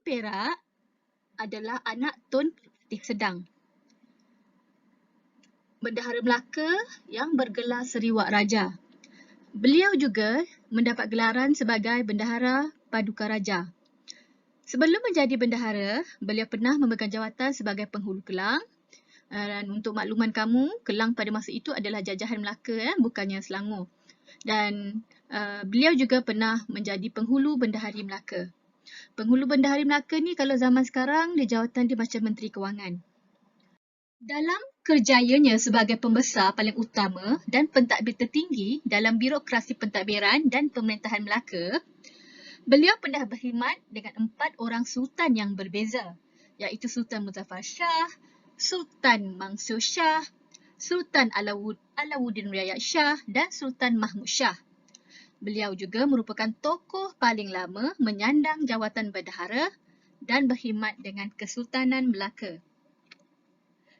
Perak adalah anak Tun Fatih Sedang, Bendahara Melaka yang bergelar Seri Wak Raja. Beliau juga mendapat gelaran sebagai Bendahara Paduka Raja. Sebelum menjadi bendahara, beliau pernah memegang jawatan sebagai penghulu Kelang. Dan untuk makluman kamu, Kelang pada masa itu adalah jajahan Melaka, bukannya Selangor. Dan beliau juga pernah menjadi penghulu Bendahari Melaka. Penghulu Bendahari Melaka ni kalau zaman sekarang, dia jawatan dia macam Menteri Kewangan. Dalam kerjayanya sebagai pembesar paling utama dan pentadbir tertinggi dalam birokrasi pentadbiran dan pemerintahan Melaka, beliau pernah berkhidmat dengan 4 orang sultan yang berbeza, iaitu Sultan Muzaffar Shah, Sultan Mansur Shah, Sultan Alauddin Riayat Shah dan Sultan Mahmud Shah. Beliau juga merupakan tokoh paling lama menyandang jawatan bendahara dan berkhidmat dengan Kesultanan Melaka.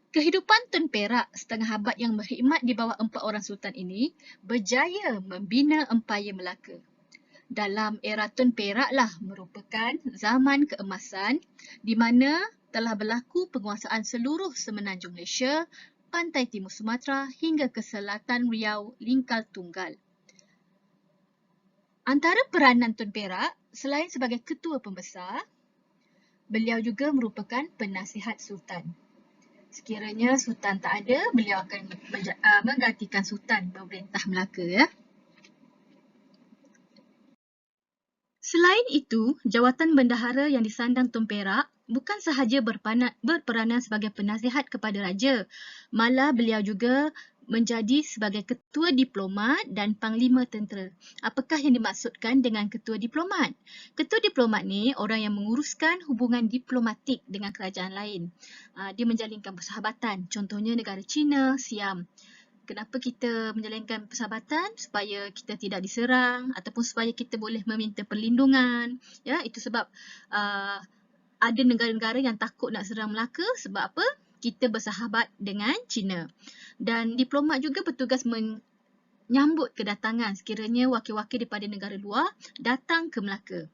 Kehidupan Tun Perak setengah abad yang berkhidmat di bawah 4 orang sultan ini berjaya membina Empayar Melaka. Dalam era Tun Perak lah merupakan zaman keemasan di mana telah berlaku penguasaan seluruh semenanjung Malaysia, pantai timur Sumatera hingga ke selatan Riau, Lingkar Tunggal. Antara peranan Tun Perak, selain sebagai ketua pembesar, beliau juga merupakan penasihat sultan. Sekiranya sultan tak ada, beliau akan menggantikan sultan pemerintah Melaka. Selain itu, jawatan bendahara yang disandang Tun Perak bukan sahaja berperanan sebagai penasihat kepada raja, malah beliau juga menjadi sebagai ketua diplomat dan panglima tentera. Apakah yang dimaksudkan dengan ketua diplomat? Ketua diplomat ni orang yang menguruskan hubungan diplomatik dengan kerajaan lain. Dia menjalinkan persahabatan, contohnya negara China, Siam. Kenapa kita menjalinkan persahabatan? Supaya kita tidak diserang ataupun supaya kita boleh meminta perlindungan. Ya, itu sebab ada negara-negara yang takut nak serang Melaka sebab apa? Kita bersahabat dengan China. Dan diplomat juga bertugas menyambut kedatangan sekiranya wakil-wakil daripada negara luar datang ke Melaka.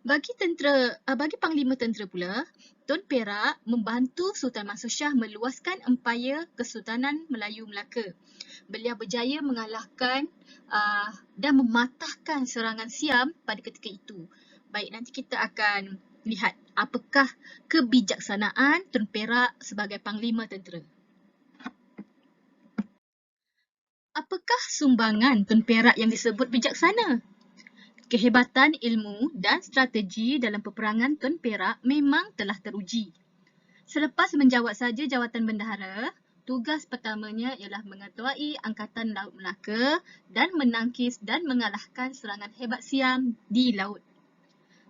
Bagi panglima tentera pula, Tun Perak membantu Sultan Mansur Shah meluaskan empayar Kesultanan Melayu Melaka. Beliau berjaya mengalahkan dan mematahkan serangan Siam pada ketika itu. Baik, nanti kita akan lihat apakah kebijaksanaan Tun Perak sebagai panglima tentera. Apakah sumbangan Tun Perak yang disebut bijaksana? Kehebatan ilmu dan strategi dalam peperangan Tun Perak memang telah teruji. Selepas menjawat saja jawatan bendahara, tugas pertamanya ialah mengetuai Angkatan Laut Melaka dan menangkis dan mengalahkan serangan hebat Siam di laut.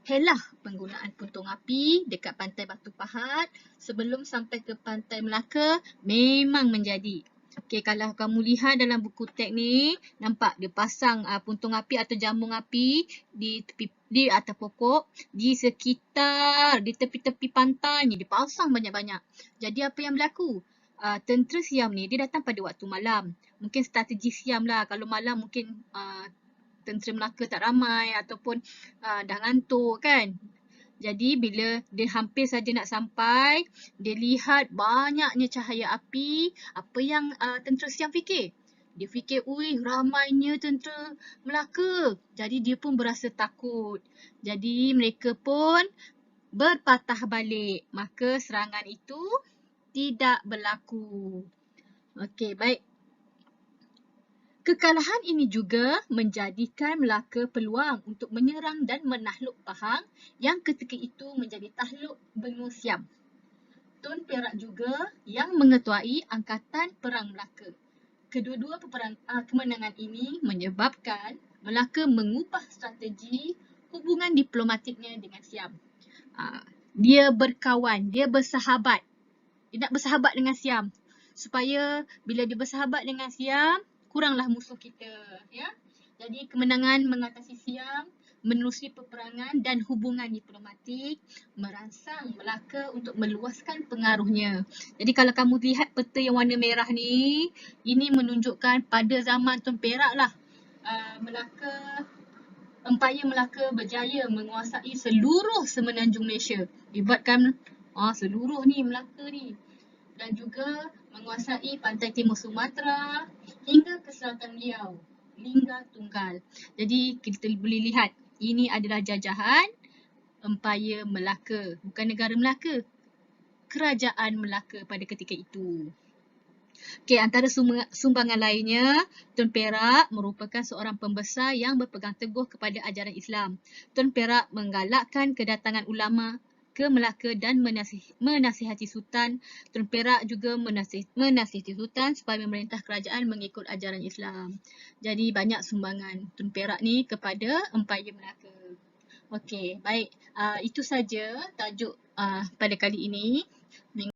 Helah penggunaan puntung api dekat pantai Batu Pahat sebelum sampai ke pantai Melaka memang menjadi. Okey, kalau kamu lihat dalam buku teks ni, nampak dia pasang puntung api atau jambung api di atas pokok, di sekitar, di tepi-tepi pantai ni, dipasang banyak-banyak. Jadi apa yang berlaku? Tentera Siam ni, dia datang pada waktu malam. Mungkin strategi Siam lah, kalau malam mungkin tentera Melaka tak ramai ataupun dah ngantuk kan. Jadi bila dia hampir saja nak sampai, dia lihat banyaknya cahaya api. Apa yang tentera Siam fikir? Dia fikir, ramainya tentera Melaka. Jadi dia pun berasa takut. Jadi mereka pun berpatah balik. Maka serangan itu tidak berlaku. Okey, baik. Kekalahan ini juga menjadikan Melaka peluang untuk menyerang dan menakluk Pahang yang ketika itu menjadi takluk benua Siam. Tun Perak juga yang mengetuai Angkatan Perang Melaka. Kedua-dua kemenangan ini menyebabkan Melaka mengubah strategi hubungan diplomatiknya dengan Siam. Dia berkawan, dia bersahabat. Dia nak bersahabat dengan Siam. Supaya bila dia bersahabat dengan Siam, kuranglah musuh kita, ya. Jadi kemenangan mengatasi Siam, menerusi peperangan dan hubungan diplomatik, merangsang Melaka untuk meluaskan pengaruhnya. Jadi kalau kamu lihat peta yang warna merah ni, ini menunjukkan pada zaman Tun Perak lah, Melaka Empayar Melaka berjaya menguasai seluruh semenanjung Malaysia. Hebat kan? Seluruh ni Melaka ni. Dan juga menguasai pantai timur Sumatera hingga ke selatan Riau, Lingga Tunggal. Jadi kita boleh lihat ini adalah jajahan Empayar Melaka, bukan negara Melaka. Kerajaan Melaka pada ketika itu. Okey, antara sumbangan lainnya, Tun Perak merupakan seorang pembesar yang berpegang teguh kepada ajaran Islam. Tun Perak menggalakkan kedatangan ulama ke Melaka dan menasihati Sultan. Tun Perak juga menasihati Sultan supaya memerintah kerajaan mengikut ajaran Islam. Jadi banyak sumbangan Tun Perak ni kepada Empayar Melaka. Okey, baik. Itu saja tajuk pada kali ini.